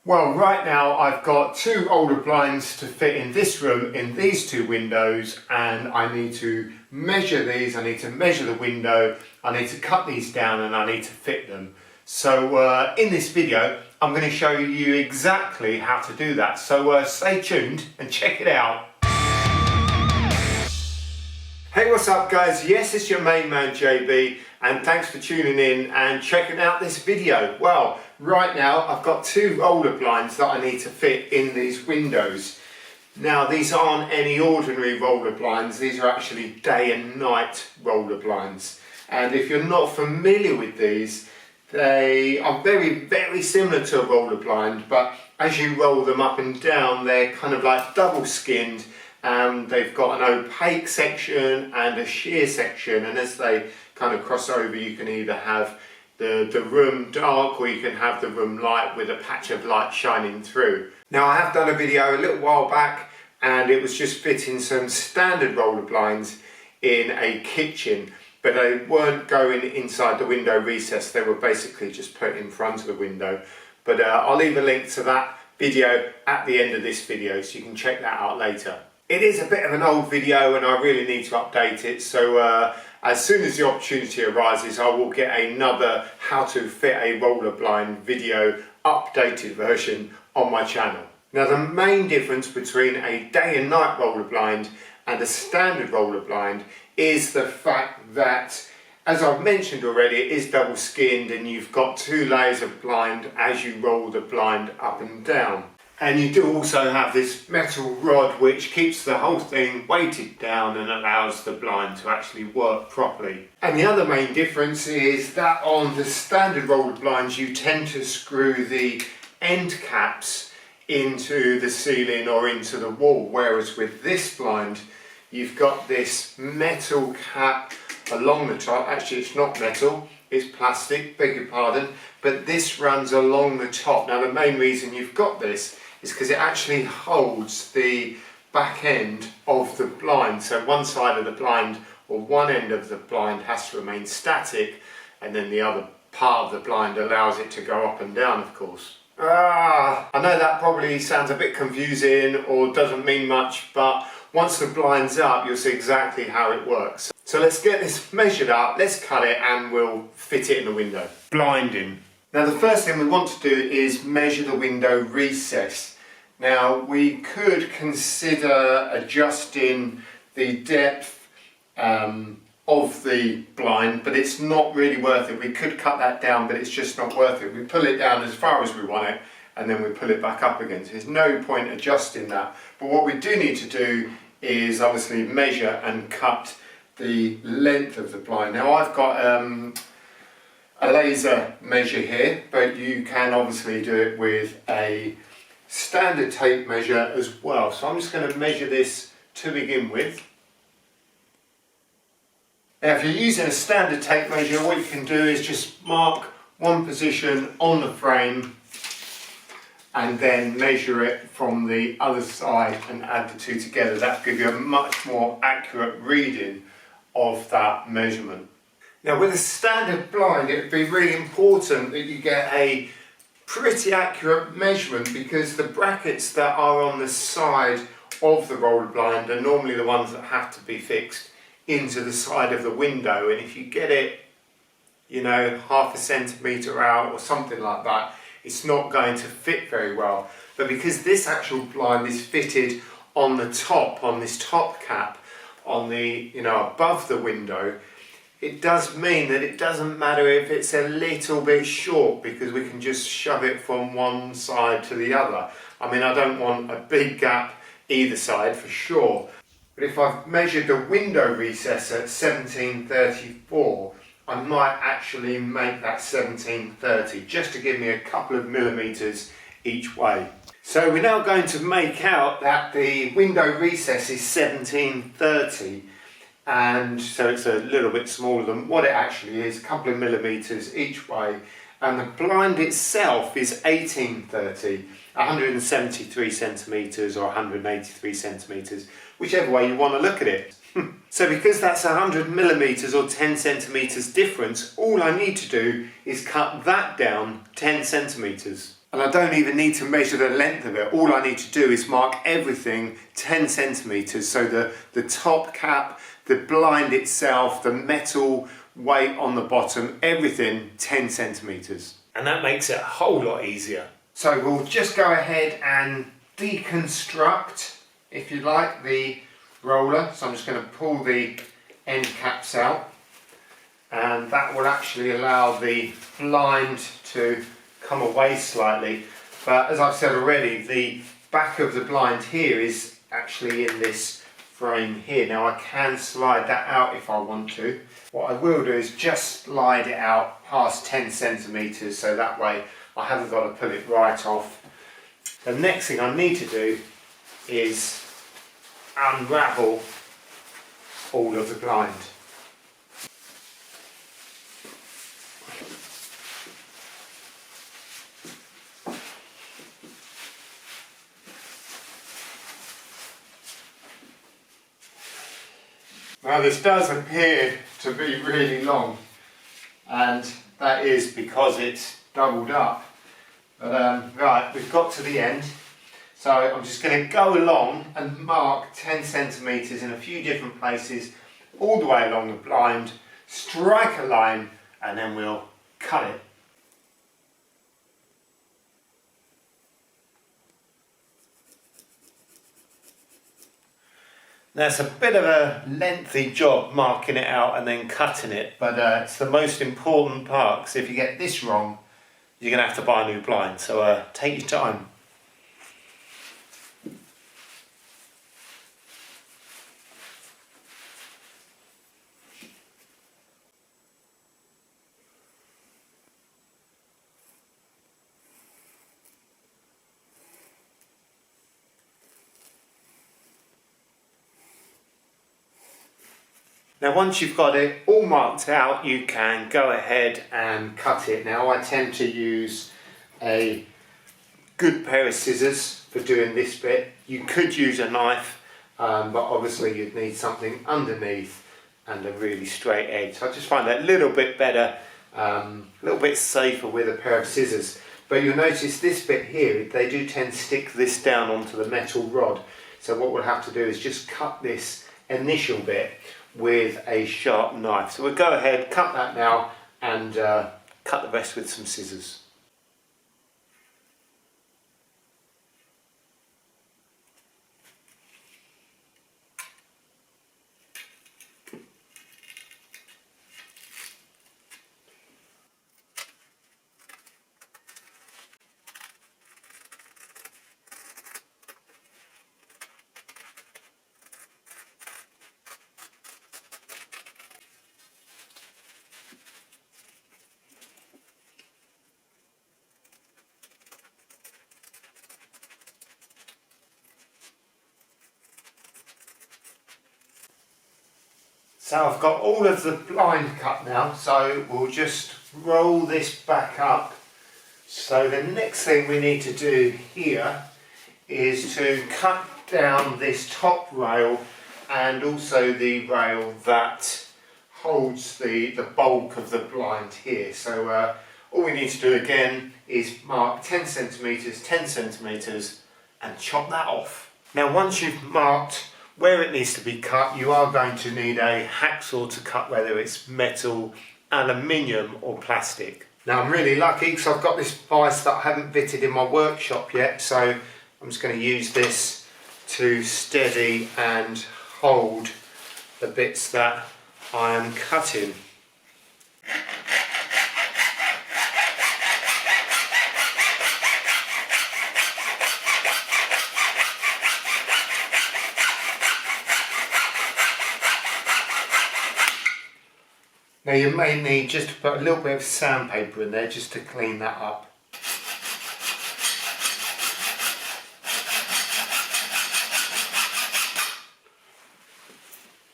Well, right now I've got two older blinds to fit in this room in these two windows, and I need to measure these, I need to measure the window, I need to cut these down, and I need to fit them. So in this video I'm going to show you exactly how to do that, so stay tuned and check it out. Hey, what's up guys? Yes, it's your main man JB, and thanks for tuning in and checking out this video. Well, right now I've got two older blinds that I need to fit in these windows. Now these aren't any ordinary roller blinds, these are actually day and night roller blinds. And if you're not familiar with these, they are very similar to a roller blind, but as you roll them up and down, they're kind of like double skinned. They've got an opaque section and a sheer section, and as they kind of cross over, you can either have the room dark or you can have the room light with a patch of light shining through. Now I have done a video a little while back, and it was just fitting some standard roller blinds in a kitchen, but they weren't going inside the window recess, they were basically just put in front of the window. But I'll leave a link to that video at the end of this video so you can check that out later. It is a bit of an old video and I really need to update it, so as soon as the opportunity arises I will get another how to fit a roller blind video updated version on my channel. Now the main difference between a day and night roller blind and a standard roller blind is the fact that, as I've mentioned already, it is double skinned and you've got two layers of blind as you roll the blind up and down. And you do also have this metal rod which keeps the whole thing weighted down and allows the blind to actually work properly. And the other main difference is that on the standard roller blinds you tend to screw the end caps into the ceiling or into the wall, whereas with this blind you've got this metal cap along the top. Actually it's not metal, it's plastic, beg your pardon, but this runs along the top. Now the main reason you've got this is because it actually holds the back end of the blind. So one side of the blind or one end of the blind has to remain static, and then the other part of the blind allows it to go up and down, of course. I know that probably sounds a bit confusing or doesn't mean much, but once the blind's up you'll see exactly how it works. So let's get this measured up, let's cut it and we'll fit it in the window. Blinding. Now the first thing we want to do is measure the window recess. Now we could consider adjusting the depth of the blind, but it's not really worth it. We could cut that down, but it's just not worth it. We pull it down as far as we want it and then we pull it back up again. So there's no point adjusting that. But what we do need to do is obviously measure and cut the length of the blind. Now I've got a laser measure here, but you can obviously do it with a standard tape measure as well. So I'm just going to measure this to begin with. Now if you're using a standard tape measure, what you can do is just mark one position on the frame and then measure it from the other side and add the two together. That will give you a much more accurate reading of that measurement. Now with a standard blind it would be really important that you get a pretty accurate measurement, because the brackets that are on the side of the roller blind are normally the ones that have to be fixed into the side of the window, and if you get it, you know, half a centimetre out or something like that, it's not going to fit very well. But because this actual blind is fitted on the top, on this top cap, on the, you know, above the window, it does mean that it doesn't matter if it's a little bit short, because we can just shove it from one side to the other. I mean, I don't want a big gap either side for sure, but if I've measured the window recess at 1734, I might actually make that 1730 just to give me a couple of millimetres each way. So we're now going to make out that the window recess is 1730, and so it's a little bit smaller than what it actually is, a couple of millimetres each way, and the blind itself is 1830, 173 centimetres or 183 centimetres, whichever way you want to look at it. So because that's 100 millimetres or 10 centimetres difference, all I need to do is cut that down 10 centimetres. And I don't even need to measure the length of it. All I need to do is mark everything 10 centimetres. So the top cap, the blind itself, the metal weight on the bottom, everything 10 centimetres. And that makes it a whole lot easier. So we'll just go ahead and deconstruct, if you like, the roller. So I'm just going to pull the end caps out, and that will actually allow the blind to come away slightly. But as I've said already, the back of the blind here is actually in this frame here. Now I can slide that out if I want to. What I will do is just slide it out past 10 centimetres, so that way I haven't got to pull it right off. The next thing I need to do is unravel all of the blind. Now this does appear to be really long, and that is because it's doubled up. But right, we've got to the end. So I'm just going to go along and mark 10 centimetres in a few different places, all the way along the blind, strike a line, and then we'll cut it. Now it's a bit of a lengthy job marking it out and then cutting it, but it's the most important part, because if you get this wrong, you're going to have to buy a new blind, so take your time. Now once you've got it all marked out, you can go ahead and cut it. Now I tend to use a good pair of scissors for doing this bit. You could use a knife, but obviously you'd need something underneath and a really straight edge. So I just find that a little bit better, a little bit safer with a pair of scissors. But you'll notice this bit here, they do tend to stick this down onto the metal rod. So what we'll have to do is just cut this initial bit with a sharp knife. So we'll go ahead, cut that now, and cut the rest with some scissors. So I've got all of the blind cut now, so we'll just roll this back up. So the next thing we need to do here is to cut down this top rail and also the rail that holds the bulk of the blind here. So all we need to do again is mark 10 centimetres, 10 centimetres and chop that off. Now once you've marked where it needs to be cut, you are going to need a hacksaw to cut, whether it's metal, aluminium or plastic. Now I'm really lucky because I've got this vise that I haven't fitted in my workshop yet, so I'm just going to use this to steady and hold the bits that I am cutting. Now you may need just to put a little bit of sandpaper in there just to clean that up.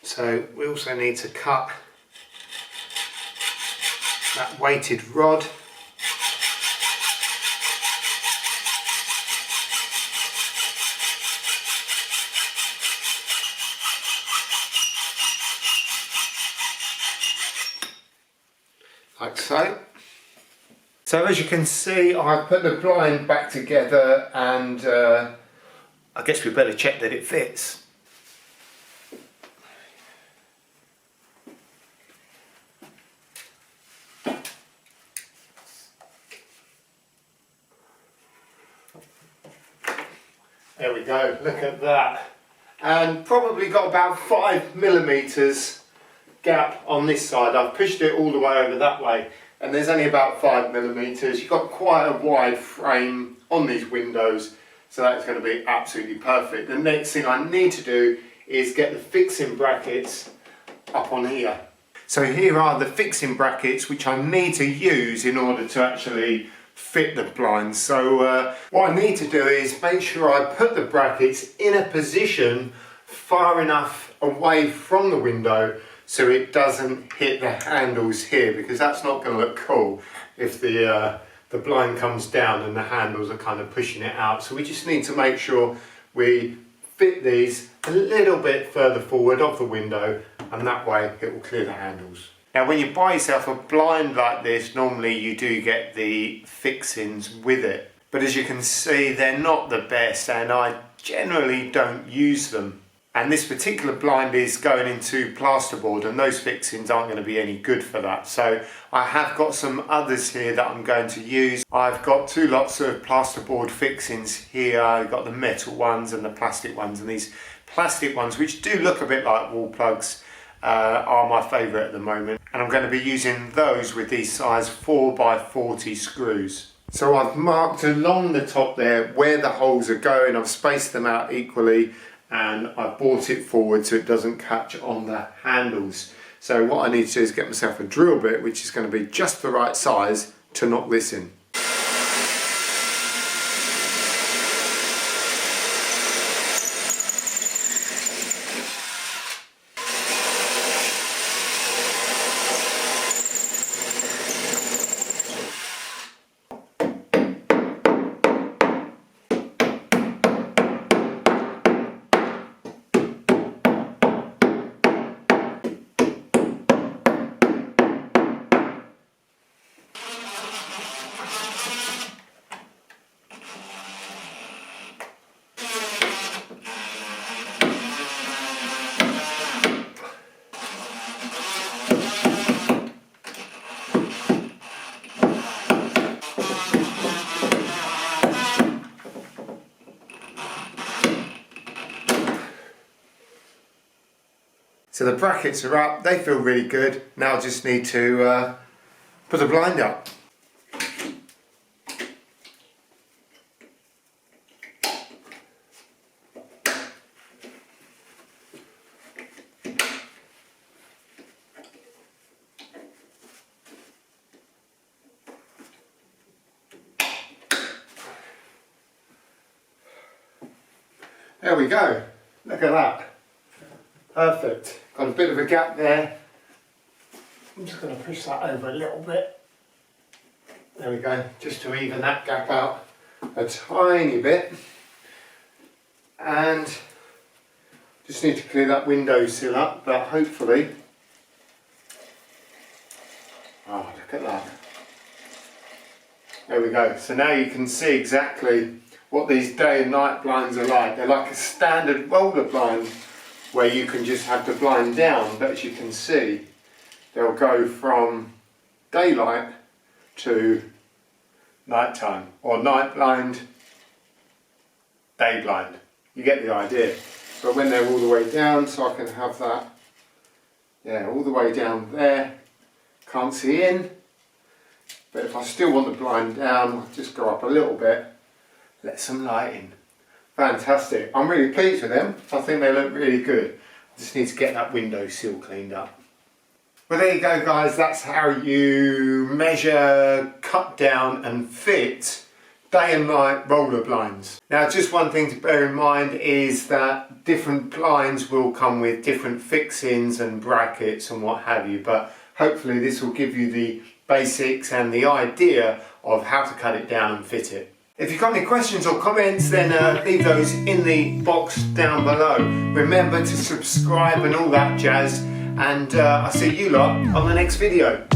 So we also need to cut that weighted rod. Like so. So as you can see, I put the blind back together, and I guess we better check that it fits. There we go, look at that. And probably got about 5mm gap on this side. I've pushed it all the way over that way, and there's only about 5mm. You've got quite a wide frame on these windows, so that's going to be absolutely perfect. The next thing I need to do is get the fixing brackets up on here. So here are the fixing brackets which I need to use in order to actually fit the blinds. So what I need to do is make sure I put the brackets in a position far enough away from the window so it doesn't hit the handles here, because that's not going to look cool if the blind comes down and the handles are kind of pushing it out. So we just need to make sure we fit these a little bit further forward of the window, and that way it will clear the handles. Now when you buy yourself a blind like this, normally you do get the fixings with it, but as you can see they're not the best, and I generally don't use them. And this particular blind is going into plasterboard, and those fixings aren't going to be any good for that. So I have got some others here that I'm going to use. I've got two lots of plasterboard fixings here. I've got the metal ones and the plastic ones, and these plastic ones, which do look a bit like wall plugs, are my favourite at the moment, and I'm going to be using those with these size 4x40 screws. So I've marked along the top there where the holes are going. I've spaced them out equally, and I've brought it forward so it doesn't catch on the handles. So what I need to do is get myself a drill bit which is going to be just the right size to knock this in. So the brackets are up, they feel really good. Now I just need to put the blind up. There we go, look at that. Perfect. Got a bit of a gap there. I'm just going to push that over a little bit. There we go, just to even that gap out a tiny bit. And just need to clear that windowsill up, but hopefully... Oh, look at that. There we go. So now you can see exactly what these day and night blinds are like. They're like a standard roller blind, where you can just have the blind down, but as you can see they'll go from daylight to nighttime, or night blind, day blind. You get the idea. But when they're all the way down, so I can have that, yeah, all the way down there, can't see in, but if I still want the blind down, I'll just go up a little bit, let some light in. Fantastic. I'm really pleased with them. I think they look really good. I just need to get that windowsill cleaned up. Well, there you go guys, that's how you measure, cut down and fit day and night roller blinds. Now just one thing to bear in mind is that different blinds will come with different fixings and brackets and what have you, but hopefully this will give you the basics and the idea of how to cut it down and fit it. If you've got any questions or comments, then leave those in the box down below. Remember to subscribe and all that jazz, and I'll see you lot on the next video.